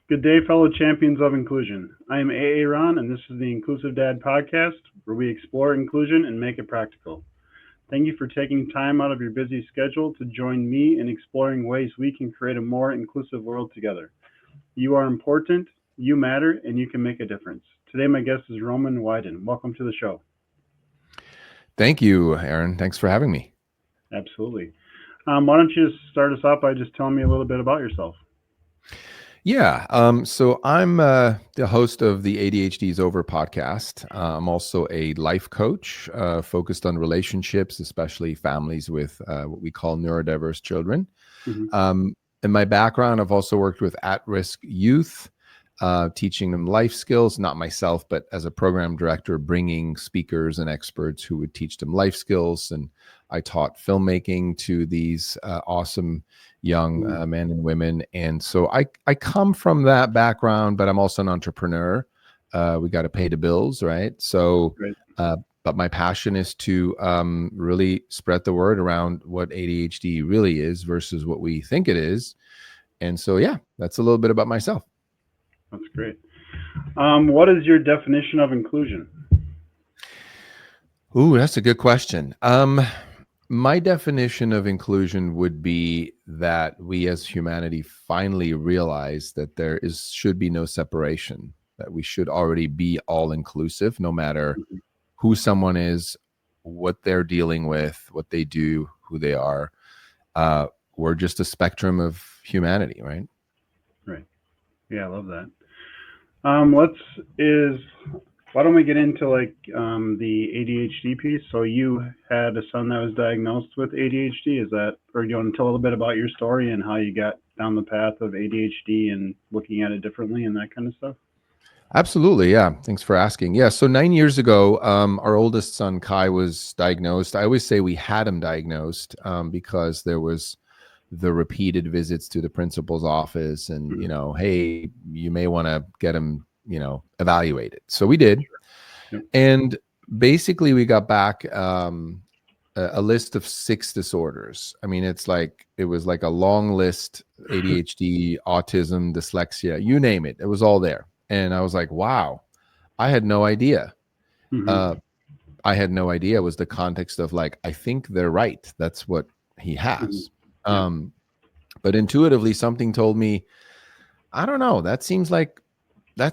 Good day, fellow champions of inclusion. I am AA Ron, and this is the Inclusive Dad podcast, where we explore inclusion and make it practical. Thank you for taking time out of your busy schedule to join me in exploring ways we can create a more inclusive world together. You are important, you matter, and you can make a difference. Today, my guest is Roman Wyden. Welcome to the show. Thank you, Aaron. Thanks for having me. Absolutely. Why don't you start us off by just telling me a little bit about yourself? Yeah. So I'm the host of the ADHD is Over podcast. I'm also a life coach focused on relationships, especially families with what we call neurodiverse children. Mm-hmm. In my background, I've also worked with at-risk youth, teaching them life skills, not myself, but as a program director, bringing speakers and experts who would teach them life skills. And I taught filmmaking to these awesome young men and women. And so I come from that background, but I'm also an entrepreneur. We got to pay the bills, right? So, but my passion is to really spread the word around what ADHD really is versus what we think it is. And so, yeah, that's a little bit about myself. That's great. What is your definition of inclusion? Ooh, that's a good question. My definition of inclusion would be that we as humanity finally realize that there should be no separation, that we should already be all inclusive, no matter who someone is, what they're dealing with, what they do, who they are. We're just a spectrum of humanity, right? Right. Yeah, I love that. Why don't we get into the ADHD piece? So you had a son that was diagnosed with ADHD. Or do you want to tell a little bit about your story and how you got down the path of ADHD and looking at it differently and that kind of stuff? Absolutely. Yeah. Thanks for asking. Yeah. So 9 years ago, our oldest son, Kai, was diagnosed. I always say we had him diagnosed because there was the repeated visits to the principal's office and, hey, you may want to get him, evaluated. So we did. Yep. And basically we got back a list of 6 disorders. I mean, it was like a long list: ADHD, autism, dyslexia, you name it. It was all there. And I was like, wow, I had no idea. Mm-hmm. I had no idea was the context of I think they're right. That's what he has. Mm-hmm. But intuitively, something told me, I don't know, that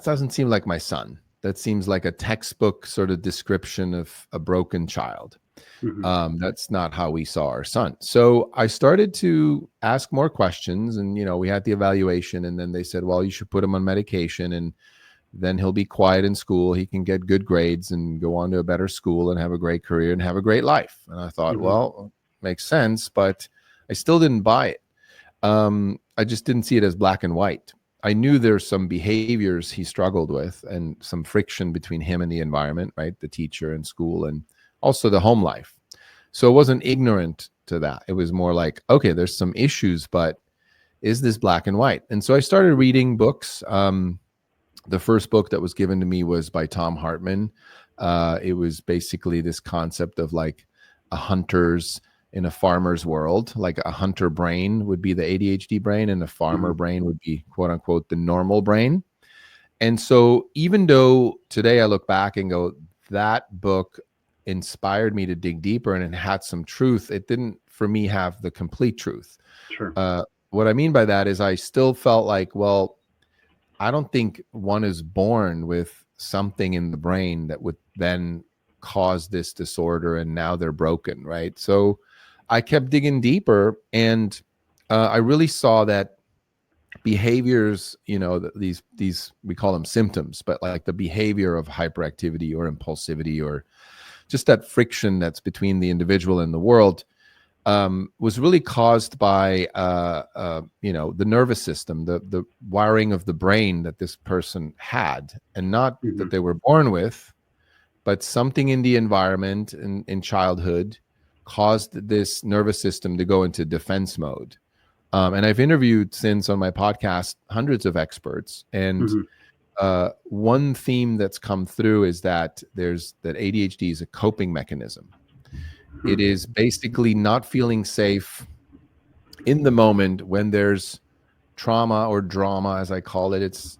doesn't seem like my son. That seems like a textbook sort of description of a broken child. Mm-hmm. That's not how we saw our son. So I started to ask more questions, and we had the evaluation, and then they said, well, you should put him on medication, and then he'll be quiet in school. He can get good grades and go on to a better school and have a great career and have a great life. And I thought, well, makes sense, but I still didn't buy it. I just didn't see it as black and white. I knew there's some behaviors he struggled with and some friction between him and the environment, right? The teacher and school, and also the home life. So I wasn't ignorant to that. It was more like, okay, there's some issues, but is this black and white? And so I started reading books. The first book that was given to me was by Tom Hartman. It was basically this concept of a hunter's in a farmer's world. Like a hunter brain would be the ADHD brain, and a farmer brain would be, quote unquote, the normal brain. And so even though today I look back and go, that book inspired me to dig deeper and it had some truth, it didn't, for me, have the complete truth. Sure. What I mean by that is I still felt like, well, I don't think one is born with something in the brain that would then cause this disorder and now they're broken, right? So I kept digging deeper, and I really saw that behaviors, these we call them symptoms, but like the behavior of hyperactivity or impulsivity or just that friction that's between the individual and the world was really caused by the nervous system, the wiring of the brain that this person had, and not that they were born with, but something in the environment in childhood caused this nervous system to go into defense mode. And I've interviewed since on my podcast hundreds of experts, and one theme that's come through is that that ADHD is a coping mechanism. It is basically not feeling safe in the moment when there's trauma or drama, as I call it. It's,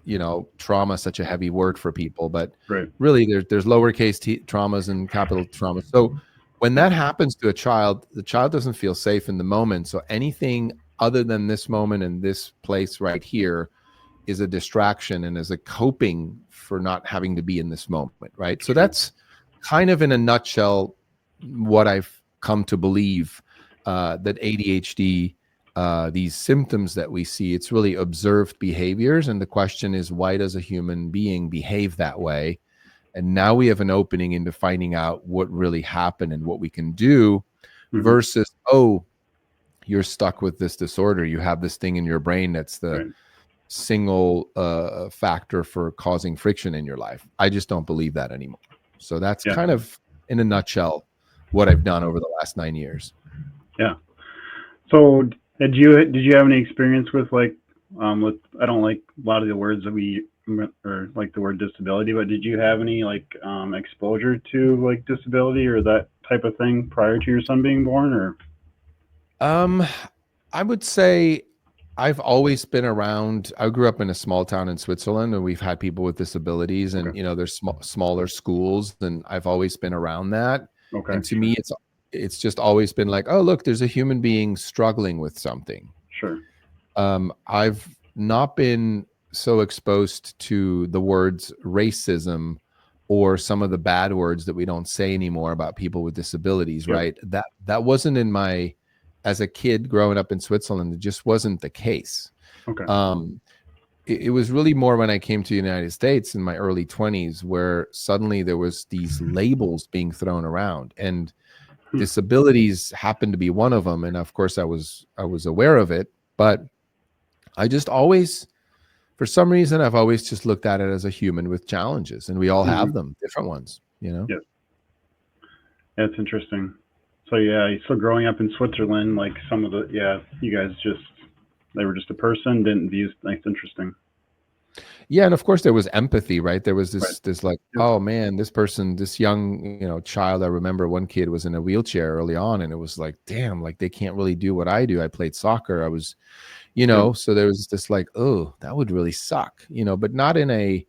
trauma is such a heavy word for people, but Right. really there's lowercase traumas and capital traumas. So when that happens to a child, the child doesn't feel safe in the moment. So anything other than this moment and this place right here is a distraction and is a coping for not having to be in this moment, right? So that's kind of in a nutshell what I've come to believe, that ADHD, these symptoms that we see, it's really observed behaviors. And the question is, why does a human being behave that way? And now we have an opening into finding out what really happened and what we can do versus, oh, you're stuck with this disorder. You have this thing in your brain that's the single factor for causing friction in your life. I just don't believe that anymore. So that's kind of, in a nutshell, what I've done over the last 9 years. Yeah. So did you have any experience with with, I don't like a lot of the words that or like the word disability, but did you have any exposure to like disability or that type of thing prior to your son being born, or? I would say I've always been around. I grew up in a small town in Switzerland, and we've had people with disabilities, and there's smaller schools, and I've always been around that. Okay. And to me, it's just always been like, oh, look, there's a human being struggling with something. Sure. I've not been so exposed to the words racism or some of the bad words that we don't say anymore about people with disabilities, right? That wasn't in my, as a kid growing up in Switzerland, it just wasn't the case. Okay. It was really more when I came to the United States in my early 20s, where suddenly there was these labels being thrown around, and disabilities happened to be one of them. And of course I was aware of it, but I just always, for some reason, I've always just looked at it as a human with challenges, and we all have them, different ones, Yeah. That's interesting. So so growing up in Switzerland, like some of the, you guys they were just a person, didn't view, that's interesting. Yeah. And of course there was empathy, right? There was this like, oh man, this person, this young, child, I remember one kid was in a wheelchair early on, and it was like, damn, like they can't really do what I do. I played soccer. I was, so there was this like, oh, that would really suck, but not in a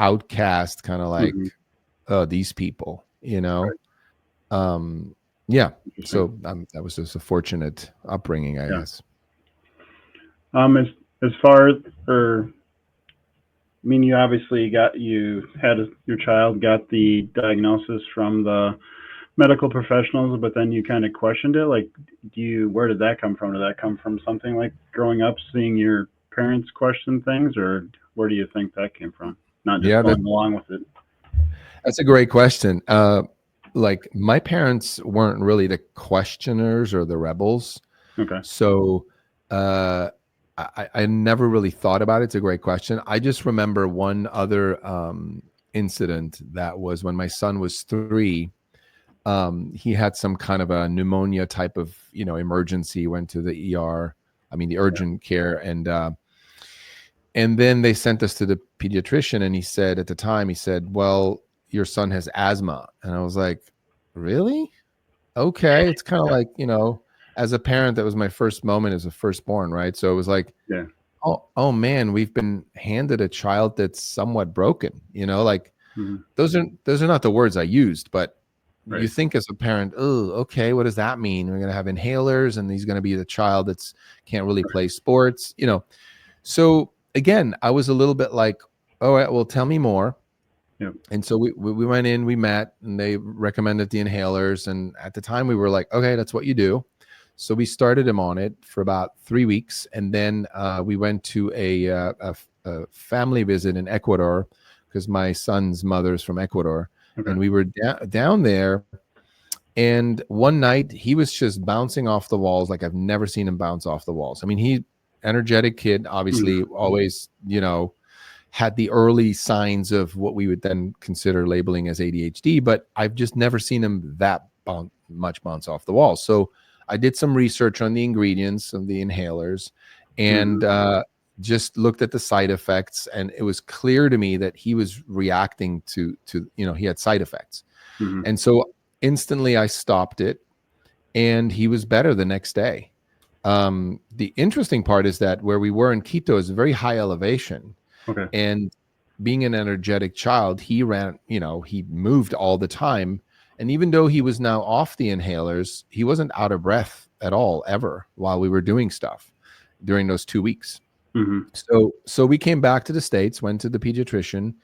outcast kind of like, oh, these people, yeah. So that was just a fortunate upbringing, I guess. As far as, you obviously your child got the diagnosis from the medical professionals, but then you kind of questioned it. Like, where did that come from? Did that come from something like growing up, seeing your parents question things, or where do you think that came from? Not just going along with it. That's a great question. Like my parents weren't really the questioners or the rebels. Okay. So I never really thought about it. It's a great question. I just remember one other incident that was when my son was 3. He had some kind of a pneumonia type of, emergency, went to the ER, the urgent care. And then they sent us to the pediatrician, and he said, at the time, well, your son has asthma. And I was like, really? Okay. It's kind of like, as a parent, that was my first moment as a firstborn, right? So it was like, oh man, we've been handed a child that's somewhat broken, like those are not the words I used, but you think as a parent, oh, okay, what does that mean? We're going to have inhalers, and he's going to be the child that's can't really play sports, So again, I was a little bit like, all right, well, tell me more. Yeah. And so we went in, we met, and they recommended the inhalers. And at the time we were like, okay, that's what you do. So we started him on it for about 3 weeks. And then we went to a family visit in Ecuador, because my son's mother's from Ecuador. Okay. And we were down there. And one night he was just bouncing off the walls like I've never seen him bounce off the walls. He energetic kid, obviously, always, had the early signs of what we would then consider labeling as ADHD, but I've just never seen him that much bounce off the wall. So I did some research on the ingredients of the inhalers, and just looked at the side effects, and it was clear to me that he was reacting to he had side effects. And so instantly I stopped it, and he was better the next day. The interesting part is that where we were in Quito is very high elevation. Okay. And being an energetic child, he ran, he moved all the time. And even though he was now off the inhalers, he wasn't out of breath at all, ever, while we were doing stuff during those 2 weeks. Mm-hmm. So we came back to the States, went to the pediatrician,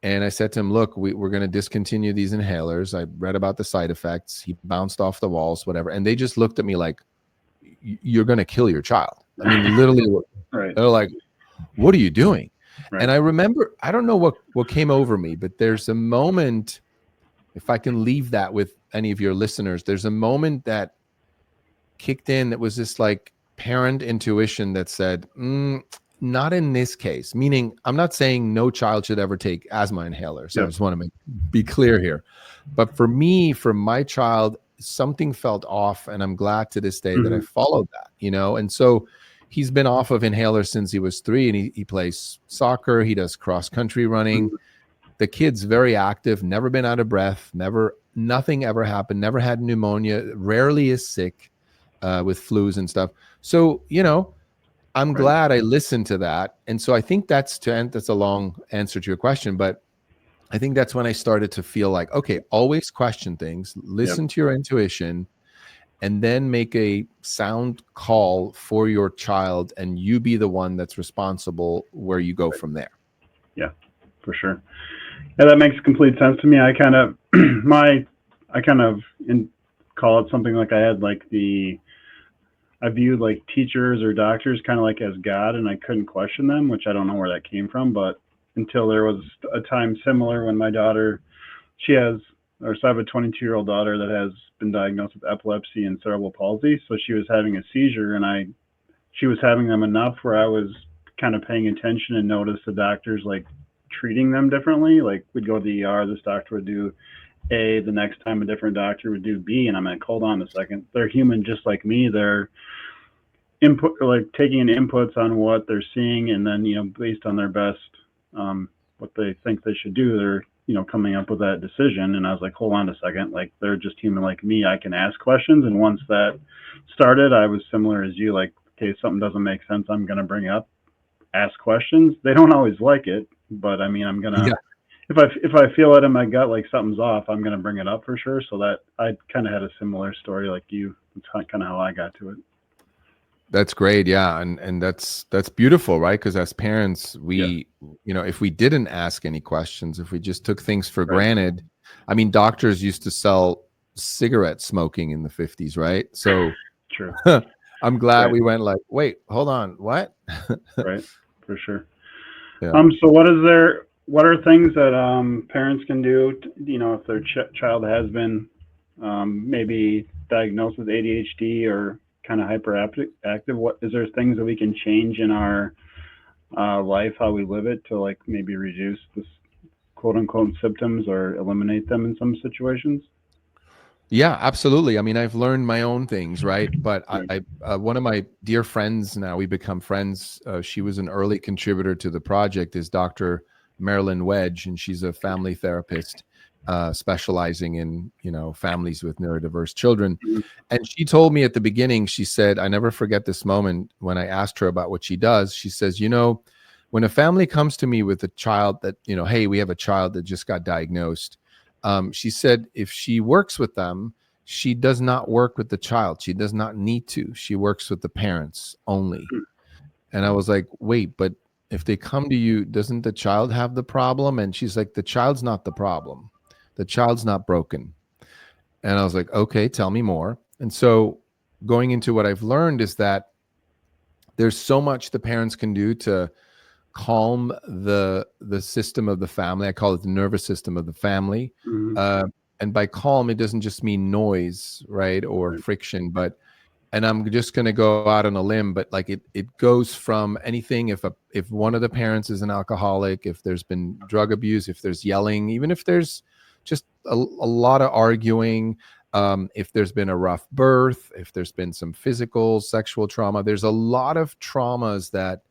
and I said to him, look, we're going to discontinue these inhalers. I read about the side effects. He bounced off the walls, whatever. And they just looked at me like, you're going to kill your child. I mean, literally, Right. they're like, what are you doing? Right. And I remember, I don't know what came over me, but there's a moment, if I can leave that with any of your listeners, there's a moment that kicked in that was this like parent intuition that said, not in this case. Meaning, I'm not saying no child should ever take asthma inhalers. Yep. I just want to be clear here. But for me, for my child, something felt off, and I'm glad to this day that I followed that, And so he's been off of inhalers since he was 3, and he plays soccer. He does cross-country running. The kid's very active, never been out of breath, nothing ever happened, never had pneumonia, rarely is sick with flus and stuff. So, I'm glad I listened to that. And so I think that's a long answer to your question, but I think that's when I started to feel like, okay, always question things, listen to your intuition, and then make a sound call for your child, and you be the one that's responsible where you go from there. Yeah, for sure. Yeah, that makes complete sense to me. I kind of, call it something like I had like I viewed like teachers or doctors kind of like as God, and I couldn't question them, which I don't know where that came from, but until there was a time similar when my daughter, I have a 22-year-old daughter that has been diagnosed with epilepsy and cerebral palsy. So she was having a seizure, and she was having them enough where I was kind of paying attention and noticed the doctors like treating them differently. Like we'd go to the ER, this doctor would do A, the next time a different doctor would do B, and I'm like, hold on a second. They're human just like me. They're taking in inputs on what they're seeing, and then, based on their best, what they think they should do, they're, coming up with that decision. And I was like, hold on a second, like they're just human like me. I can ask questions. And once that started, I was similar as you, like, okay, something doesn't make sense, I'm going to bring it up, ask questions. They don't always like it, but I mean, I'm going to, if I feel it in my gut, like something's off, I'm going to bring it up for sure. So that I kind of had a similar story like you. It's kind of how I got to it. That's great. Yeah. And that's beautiful, right? Because as parents, we, if we didn't ask any questions, if we just took things for granted, I mean, doctors used to sell cigarette smoking in the 50s, right? So true. I'm glad we went like, wait, hold on, what? Right. For sure. Yeah. So what are things that parents can do, if their child has been maybe diagnosed with ADHD or kind of hyperactive? What is there things that we can change in our life, how we live it, to like maybe reduce this quote unquote symptoms or eliminate them in some situations? Yeah, absolutely. I mean, I've learned my own things, right? But I one of my dear friends, now we become friends, she was an early contributor to the project, is Dr. Marilyn Wedge, and she's a family therapist specializing in, families with neurodiverse children. And she told me at the beginning, she said, I never forget this moment when I asked her about what she does. She says, when a family comes to me with a child that, hey, we have a child that just got diagnosed. She said, if she works with them, she does not work with the child. She does not need to. She works with the parents only. And I was like, wait, but if they come to you, doesn't the child have the problem? And she's like, the child's not the problem. The child's not broken. And I was like, okay, tell me more. And so going into what I've learned is that there's so much the parents can do to calm the system of the family. I call it the nervous system of the family. And by calm, it doesn't just mean noise, right? Or friction, and I'm just going to go out on a limb, but like it goes from anything. If one of the parents is an alcoholic, if there's been drug abuse, if there's yelling, even if there's just a lot of arguing, if there's been a rough birth, if there's been some physical, sexual trauma, there's a lot of traumas that,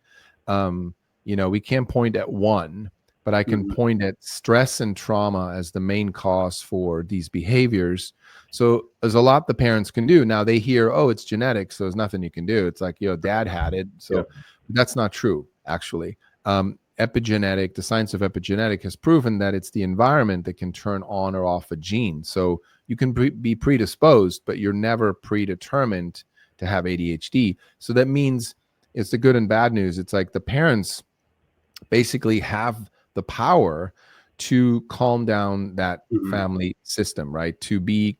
we can't point at one, but I can point at stress and trauma as the main cause for these behaviors. So there's a lot the parents can do. Now they hear, oh, it's genetic, so there's nothing you can do. It's like, dad had it. So that's not true, actually. Epigenetic, the science of epigenetic has proven that it's the environment that can turn on or off a gene. So you can be predisposed, but you're never predetermined to have ADHD. So that means it's the good and bad news. It's like the parents basically have the power to calm down that family system, right? To be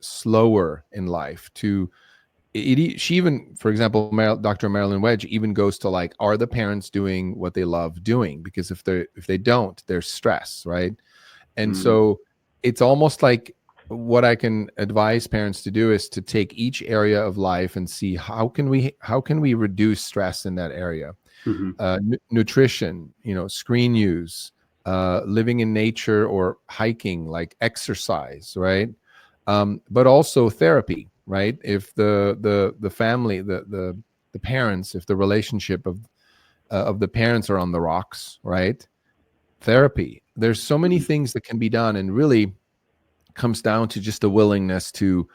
slower in life. She even, for example, Dr. Marilyn Wedge even goes to like, are the parents doing what they love doing? Because if they don't, there's stress, right? And so it's almost like what I can advise parents to do is to take each area of life and see how can we reduce stress in that area. Nutrition, screen use, living in nature or hiking, like exercise, right? But also therapy, right? If the family, the parents, if the relationship of the parents are on the rocks, right? Therapy. There's so many things that can be done, and really comes down to just a willingness to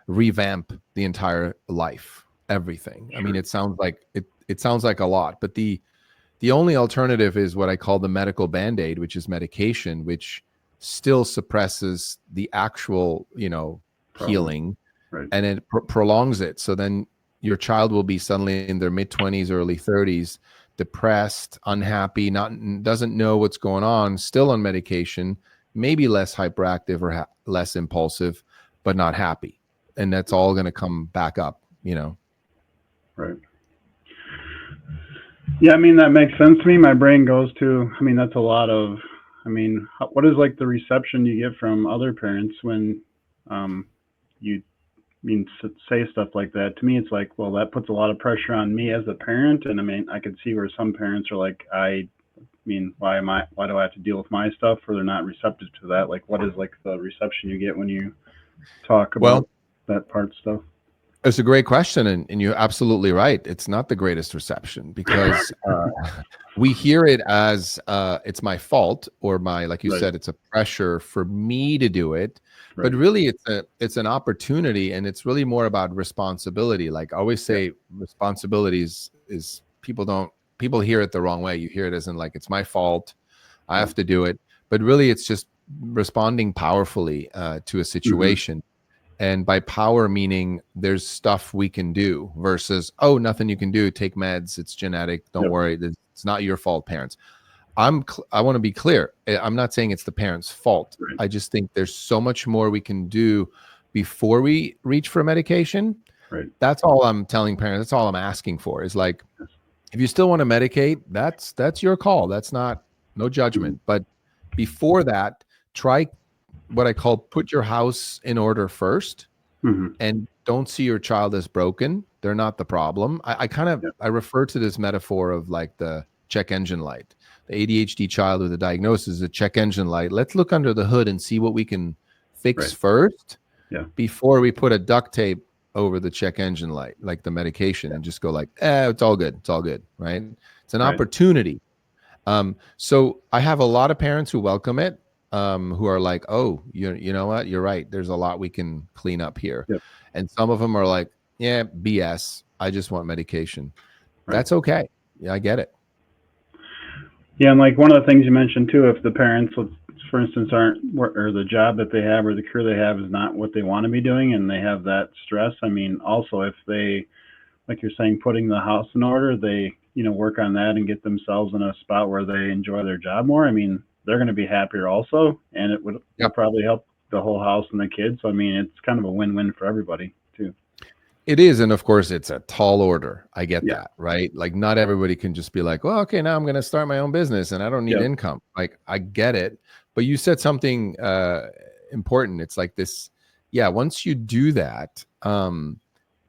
revamp the entire life, everything. I mean, it sounds like a lot, but the only alternative is what I call the medical band-aid, which is medication, which still suppresses the actual, healing, right. And it prolongs it. So then your child will be suddenly in their mid-20s, early 30s, depressed, unhappy, doesn't know what's going on, still on medication, maybe less hyperactive or less impulsive, but not happy. And that's all going to come back up, Right. Yeah, I mean, that makes sense to me. My brain goes to, that's a lot of, what is like the reception you get from other parents when you say stuff like that? To me, it's like, well, that puts a lot of pressure on me as a parent. And I could see where some parents are like, why do I have to deal with my stuff, or they're not receptive to that? Like, what is like the reception you get when you talk about that part stuff? It's a great question, and you're absolutely right. It's not the greatest reception because we hear it as it's my fault, or like you said, it's a pressure for me to do it. Right. But really, it's an opportunity, and it's really more about responsibility. Like I always say, responsibility is people hear it the wrong way. You hear it as in like, it's my fault, I have to do it. But really, it's just responding powerfully to a situation. And by power, meaning there's stuff we can do versus, oh, nothing you can do. Take meds. It's genetic. Don't worry. It's not your fault, parents. I want to be clear. I'm not saying it's the parents' fault. Right. I just think there's so much more we can do before we reach for medication. Right. That's all I'm telling parents. That's all I'm asking for is like, if you still want to medicate, that's your call. That's no judgment. But before that, try what I call put your house in order first, and don't see your child as broken. They're not the problem. I refer to this metaphor of like the check engine light. The ADHD child with a diagnosis is a check engine light. Let's look under the hood and see what we can fix first before we put a duct tape over the check engine light, like the medication, and just go like, it's all good. It's all good, right? It's an opportunity. So I have a lot of parents who welcome it. Who are like, oh, you know what? You're right. There's a lot we can clean up here. Yep. And some of them are like, yeah, BS. I just want medication. Right. That's okay. Yeah, I get it. Yeah, and like one of the things you mentioned too, if the parents, for instance, or the job that they have or the career they have is not what they want to be doing, and they have that stress. Also if they, like you're saying, putting the house in order, they, work on that and get themselves in a spot where they enjoy their job more. They're going to be happier also, and it would probably help the whole house and the kids. So, it's kind of a win-win for everybody too. It is. And of course, it's a tall order. I get that, right? Like not everybody can just be like, well, okay, now I'm going to start my own business and I don't need income. Like I get it. But you said something important. It's like this. Yeah. Once you do that,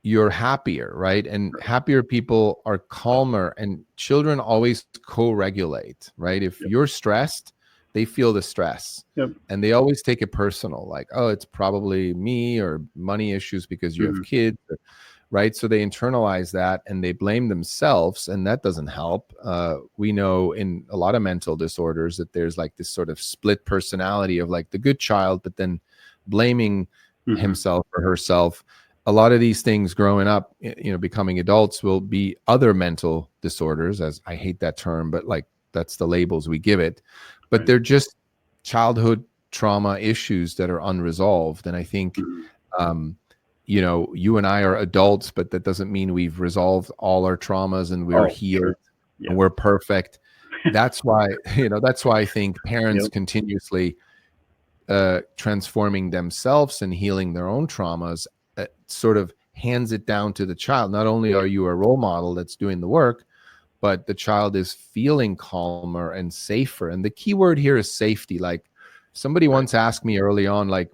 you're happier, right? And happier people are calmer, and children always co-regulate, right? If you're stressed, they feel the stress and they always take it personal. Like, oh, it's probably me or money issues because you have kids. right? So they internalize that and they blame themselves, and that doesn't help. We know in a lot of mental disorders that there's like this sort of split personality of like the good child, but then blaming himself or herself. A lot of these things growing up, becoming adults, will be other mental disorders, as I hate that term, but like that's the labels we give it. But they're just childhood trauma issues that are unresolved. And I think, you and I are adults, but that doesn't mean we've resolved all our traumas and we're healed and we're perfect. That's why, I think parents continuously transforming themselves and healing their own traumas sort of hands it down to the child. Not only are you a role model that's doing the work, but the child is feeling calmer and safer. And the key word here is safety. Like somebody once asked me early on, like,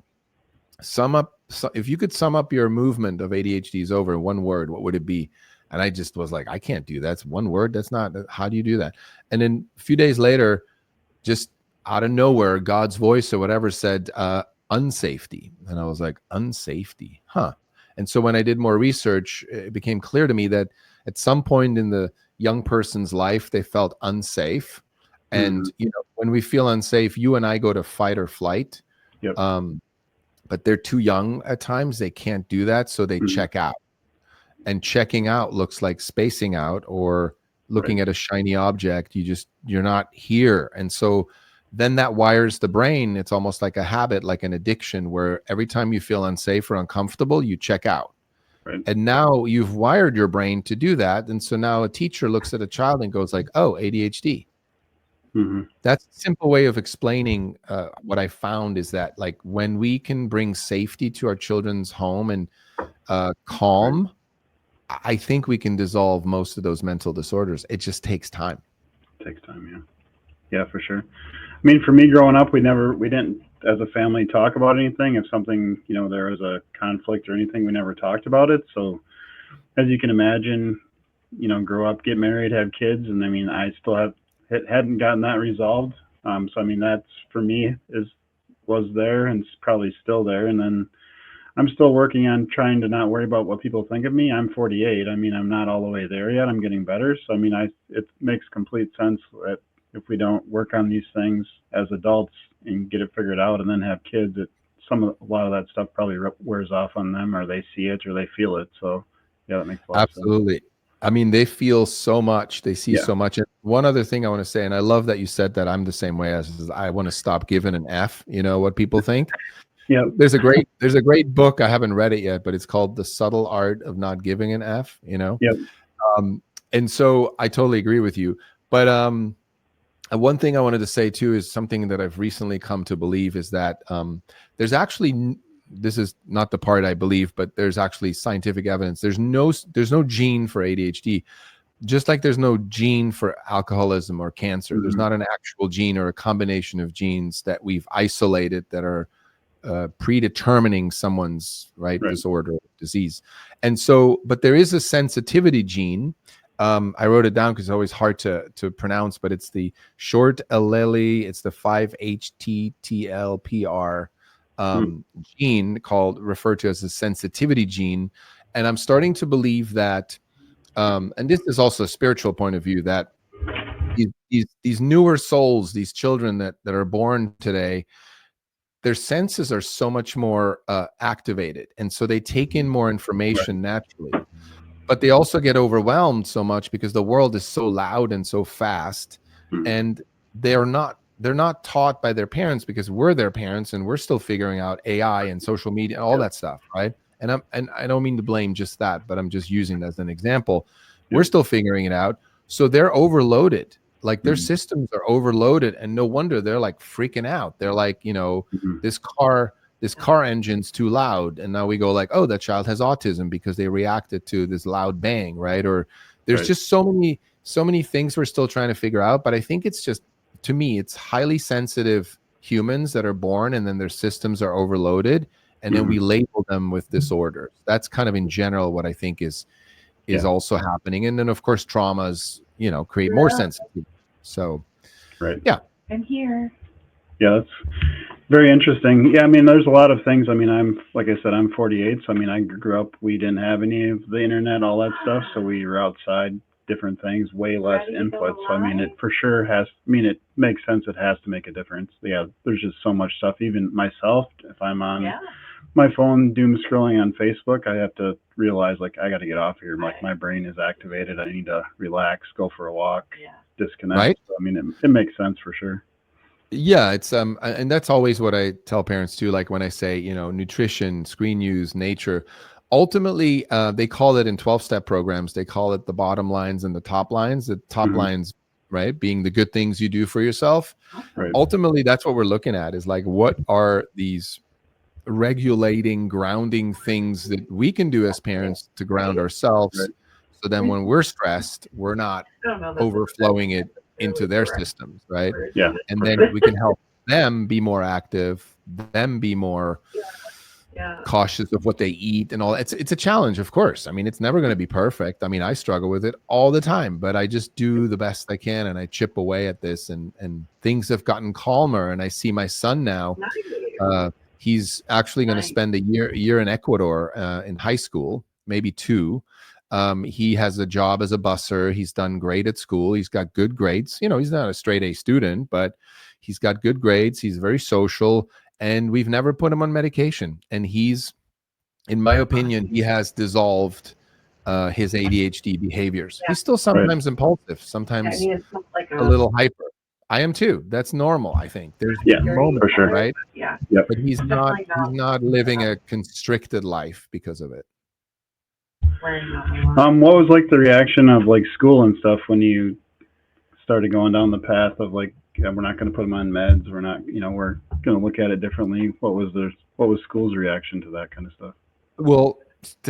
if you could sum up your movement of ADHD is over in one word, what would it be? And I just was like, I can't do that. That's one word. That's not, how do you do that? And then a few days later, just out of nowhere, God's voice or whatever said, unsafety. And I was like, unsafety, huh? And so when I did more research, it became clear to me that at some point in the young person's life, they felt unsafe. And, when we feel unsafe, you and I go to fight or flight. But they're too young at times. They can't do that. So they check out. And checking out looks like spacing out or looking at a shiny object. You're not here. And so then that wires the brain. It's almost like a habit, like an addiction, where every time you feel unsafe or uncomfortable, you check out. And now you've wired your brain to do that. And so now a teacher looks at a child and goes like, oh, ADHD. That's a simple way of explaining what I found is that, like, when we can bring safety to our children's home and calm, I think we can dissolve most of those mental disorders. It just takes time. It takes time, yeah, for sure. I mean, for me growing up, we didn't as a family talk about anything. If something, there was a conflict or anything, we never talked about it. So as you can imagine, grow up, get married, have kids. And I mean, I still hadn't gotten that resolved. So, I mean, that's for me was there and it's probably still there. And then I'm still working on trying to not worry about what people think of me. I'm 48. I mean, I'm not all the way there yet. I'm getting better. So, I mean, it makes complete sense that if we don't work on these things as adults and get it figured out and then have kids, a lot of that stuff probably wears off on them, or they see it or they feel it. So yeah, that makes a lot of sense. Absolutely. I mean, they feel so much, they see so much. And one other thing I want to say, and I love that you said that, I'm the same way, as I want to stop giving an F, what people think. There's a great book. I haven't read it yet, but it's called The Subtle Art of Not Giving an F, and so I totally agree with you. But one thing I wanted to say too is something that I've recently come to believe is that there's actually, this is not the part I believe, but there's actually scientific evidence. There's no gene for ADHD, just like there's no gene for alcoholism or cancer. There's not an actual gene or a combination of genes that we've isolated that are predetermining someone's disorder or disease. And so, but there is a sensitivity gene. I wrote it down because it's always hard to pronounce, but it's the short allele. It's the 5-HTTLPR gene referred to as the sensitivity gene. And I'm starting to believe that, and this is also a spiritual point of view, that these newer souls, these children that are born today, their senses are so much more activated. And so they take in more information naturally. But they also get overwhelmed so much because the world is so loud and so fast, and they're not taught by their parents, because we're their parents and we're still figuring out AI and social media and all that stuff, right? And I don't mean to blame just that, but I'm just using it as an example. We're still figuring it out, so they're overloaded. Like their systems are overloaded, and no wonder they're like freaking out. They're like, this car engine's too loud. And now we go like, oh, that child has autism because they reacted to this loud bang, right? Or there's just so many things we're still trying to figure out. But I think it's just, to me, it's highly sensitive humans that are born and then their systems are overloaded. And then we label them with disorders. That's kind of in general what I think is also happening. And then of course, traumas, create more sensitivity. So, I'm here. Yeah, Very interesting. Yeah, I mean, there's a lot of things. I mean, like I said, I'm 48, so I mean, I grew up, we didn't have any of the internet, all that stuff, so we were outside, different things, way less input. So I mean, it for sure has, I mean, it makes sense, it has to make a difference. Yeah, there's just so much stuff. Even myself, if I'm on my phone doom scrolling on Facebook, I have to realize, like, I got to get off here. Like, my brain is activated. I need to relax, go for a walk, disconnect. Right? So, I mean, it makes sense for sure. Yeah, it's and that's always what I tell parents too. Like when I say, nutrition, screen use, nature, ultimately they call it in 12-step programs, they call it the bottom lines and the top lines. The top lines, right, being the good things you do for yourself. Right. Ultimately, that's what we're looking at, is like, what are these regulating, grounding things that we can do as parents to ground ourselves, Right. so then when we're stressed, we're not overflowing it into their systems, right? Yeah. And then we can help them be more active, them be more cautious of what they eat and all. It's a challenge, of course. I mean, it's never going to be perfect. I mean, I struggle with it all the time, but I just do the best I can, and I chip away at this, and things have gotten calmer. And I see my son now. He's actually going to spend a year in Ecuador in high school, maybe 2. He has a job as a busser. He's done great at school. He's got good grades. He's not a straight A student, but he's got good grades. He's very social, and we've never put him on medication. And he's, in my opinion, he has dissolved his ADHD behaviors. He's still sometimes impulsive, sometimes a little hyper. I am too. That's normal, I think. There's moments, for sure. right? Yeah. Yep. But he's not living a constricted life because of it. What was like the reaction of like school and stuff when you started going down the path of like, we're not going to put them on meds, we're not, we're going to look at it differently? What was school's reaction to that kind of stuff? Well,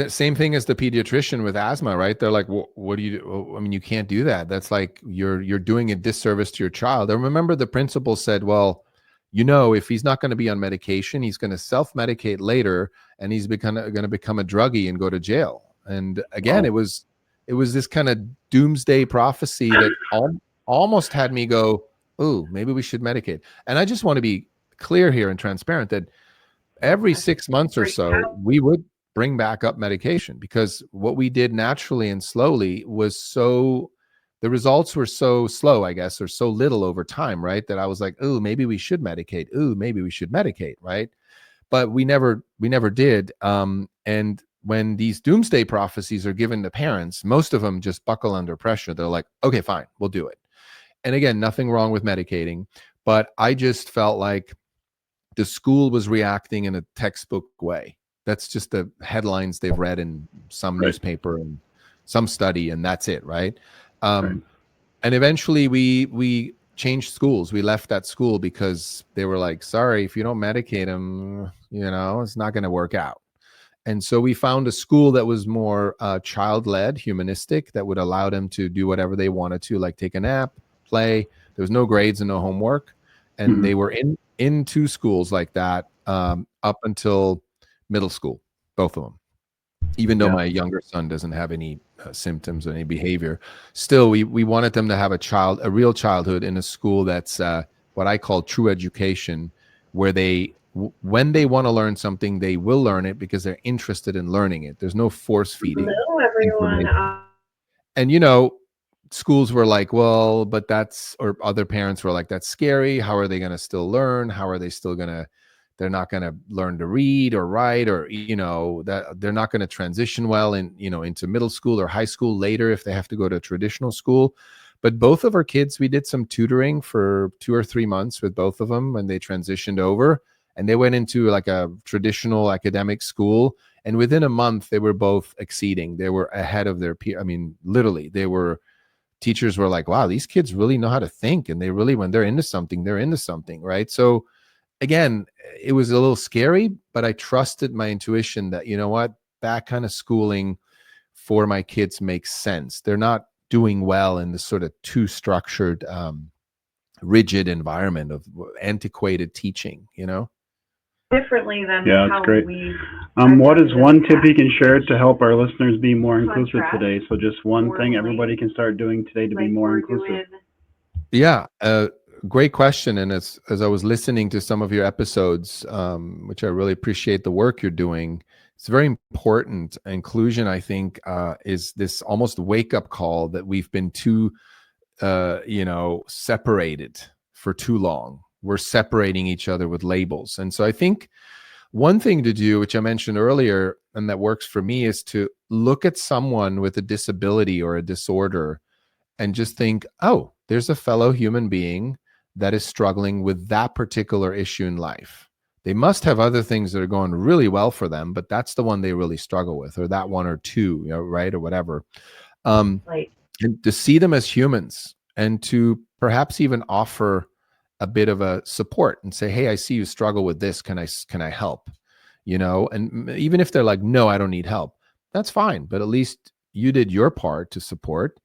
same thing as the pediatrician with asthma, right? They're like, well, what do you do? I mean, you can't do that. That's like you're doing a disservice to your child. I remember the principal said, well, if he's not going to be on medication, he's going to self-medicate later, and he's going to become a druggie and go to jail. And again, it was this kind of doomsday prophecy that almost had me go, "Ooh, maybe we should medicate." And I just want to be clear here and transparent that every 6 months or so, we would bring back up medication, because what we did naturally and slowly was the results were so slow, I guess, or so little over time, right? That I was like, "Ooh, maybe we should medicate. Ooh, maybe we should medicate," right? But we never did. And when these doomsday prophecies are given to parents, most of them just buckle under pressure. They're like, "Okay, fine, we'll do it." And again, nothing wrong with medicating, but I just felt like the school was reacting in a textbook way. That's just the headlines they've read in some newspaper and some study, and that's it, right? And eventually we changed schools. We left that school because they were like, "Sorry, if you don't medicate him, it's not going to work out." And so we found a school that was more child-led, humanistic, that would allow them to do whatever they wanted to, like take a nap, play. There was no grades and no homework. And they were in 2 schools like that up until middle school, both of them. Even though my younger son doesn't have any symptoms or any behavior, still we wanted them to have a real childhood in a school that's what I call true education, where when they want to learn something, they will learn it because they're interested in learning it. There's no force feeding. Hello, everyone. And schools were like, well, but or other parents were like, that's scary. How are they going to still learn? How are they still they're not going to learn to read or write, or, that they're not going to transition well into middle school or high school later if they have to go to a traditional school. But both of our kids, we did some tutoring for 2 or 3 months with both of them when they transitioned over, and they went into like a traditional academic school. And within a month, they were both exceeding. They were ahead of their peer. I mean, literally, teachers were like, wow, these kids really know how to think. And they really, when they're into something, right? So again, it was a little scary, but I trusted my intuition that, that kind of schooling for my kids makes sense. They're not doing well in this sort of too structured, rigid environment of antiquated teaching, Differently than that's great. What is one tip you can share to help our listeners be more inclusive today? So just one thing everybody can start doing today to be more inclusive. Yeah. great question. And as I was listening to some of your episodes, which I really appreciate the work you're doing, it's very important. Inclusion, I think, is this almost wake up call that we've been too, separated for too long. We're separating each other with labels. And so I think one thing to do, which I mentioned earlier, and that works for me, is to look at someone with a disability or a disorder and just think, oh, there's a fellow human being that is struggling with that particular issue in life. They must have other things that are going really well for them, but that's the one they really struggle with, or that one or two, right? Or whatever. Right. And to see them as humans and to perhaps even offer a bit of a support and say, hey, I see you struggle with this. Can I help? And even if they're like, no, I don't need help, that's fine. But at least you did your part to support.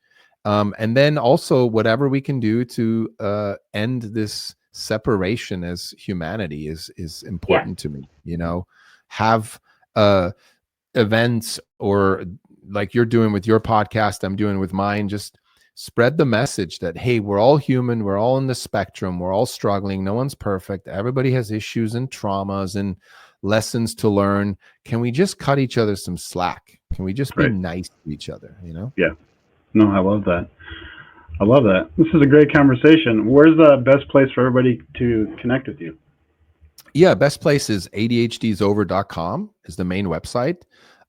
And then also whatever we can do to end this separation as humanity is important to me. Have events, or like you're doing with your podcast, I'm doing with mine, just spread the message that, hey, we're all human, we're all in the spectrum, we're all struggling, no one's perfect, everybody has issues and traumas and lessons to learn. Can we just cut each other some slack? Can we just be nice to each other? Yeah. No, I love that. This is a great conversation. Where's the best place for everybody to connect with you? Yeah, best place is ADHDisover.com is the main website.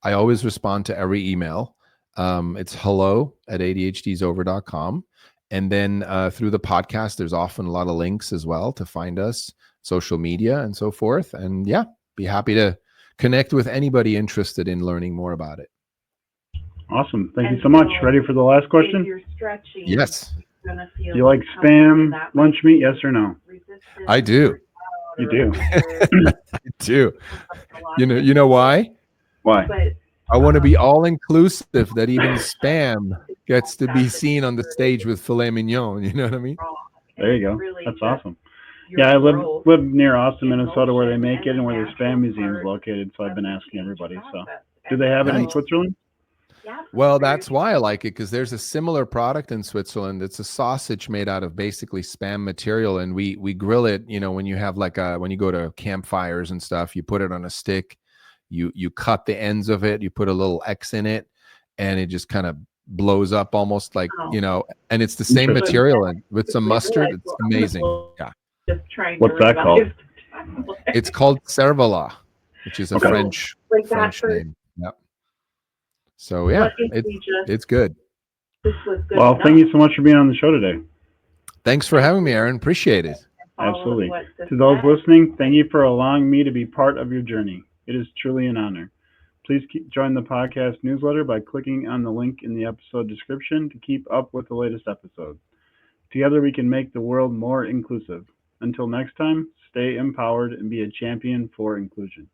I always respond to every email. It's hello@ADHDisover.com. And then through the podcast, there's often a lot of links as well to find us, social media and so forth. And yeah, be happy to connect with anybody interested in learning more about it. Awesome. Thank you so much. Ready for the last question? If you're stretching, Yes. you're gonna feel Do you like Spam lunch meat? Yes or no? I do. You do. I do. You know why? Why? I want to be all inclusive, that even Spam gets to be seen on the stage with filet mignon. You know what I mean? There you go. That's awesome. Yeah, I live near Austin, Minnesota, where they make it and where the Spam Museum is located. So I've been asking everybody. So, do they have it in Switzerland? Well, that's why I like it, because there's a similar product in Switzerland. It's a sausage made out of basically Spam material, and we grill it. When you have when you go to campfires and stuff, you put it on a stick, you cut the ends of it, you put a little X in it, and it just kind of blows up almost like and it's the same material, and with some mustard, it's amazing. Yeah. What's that called? It's called cervelat, which is a French name. Yep. So yeah, it's good. Well, thank you so much for being on the show today. Thanks for having me, Aaron. Appreciate it. Absolutely. To those listening, thank you for allowing me to be part of your journey. It is truly an honor. Please join the podcast newsletter by clicking on the link in the episode description to keep up with the latest episodes. Together we can make the world more inclusive. Until next time, stay empowered and be a champion for inclusion.